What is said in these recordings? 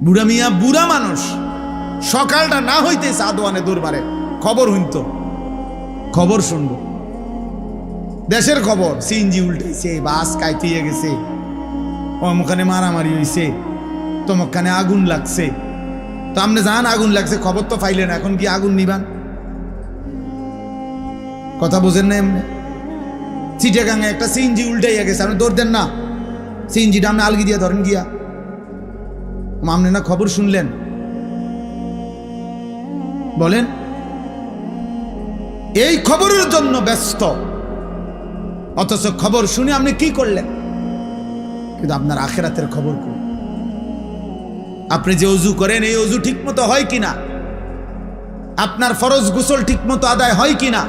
বুড়া মিয়া বুড়া মানুষ, সকালটা না হইতে সাদওয়ানে দরবারে খবর হইত, খবর শুনবো, দেশের খবর, সিএনজি উল্টেছে, বাস কাইতে গেছে, অমুখানে মারামারি হইছে, তমুখানে আগুন লাগছে। তো আপনি জান আগুন লাগছে, খবর তো পাইলেন, এখন কি আগুন নিবান? কথা বোঝেন না? এমনি চিটাগাঙে একটা সিএনজি উল্টাইয়া গেছে, আপনি দৌড় দেন না? সিএনজিটা আপনি আলগি দিয়ে ধরেন গিয়া, আপনি না খবর শুনলেন? বলেন, এই খবরের জন্য ব্যস্ত, অথচ খবর শুনে আপনি কি করলেন? কিন্তু আপনার আখিরাতের খবর কি? আপনি যে ওযু করেন, এই ওযু ঠিক মতো হয় কিনা? আপনার ফরজ গোসল ঠিক মতো আদায় হয় কিনা?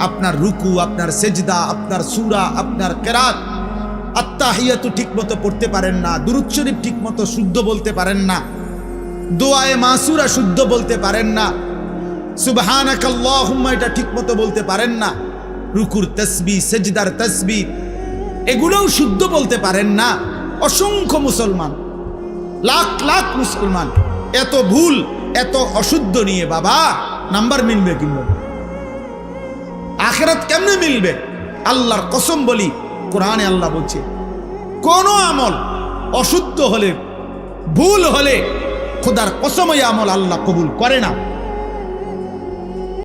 আপনার রুকু, আপনার সেজদা, আপনার সূরা, আপনার কিরাত, আত্তাহিয়াতু ঠিক মতো পড়তে পারেন না, দুরূদ শরীফ ঠিক মতো শুদ্ধ বলতে পারেন না, দোয়ায়ে মাসুরা শুদ্ধ বলতে পারেন না, সুবহানাকাল্লাহুম্মা এটা ঠিক মতো বলতে পারেন না, রুকুর তাসবিহ, সেজদার তাসবিহ এগুলোও শুদ্ধ বলতে পারেন না। অসংখ্য মুসলমান, লাখ লাখ মুসলমান এত ভুল, এত অশুদ্ধ নিয়ে বাবা নাম্বার মিলবে কিভাবে? আখিরাত কেমনে মিলবে? আল্লাহর কসম বলি, কোরআনে আল্লাহ বলছে, কোন আমল অশুদ্ধ হলে, ভুল হলে খোদার কসম এই আমল আল্লাহ কবুল করে না।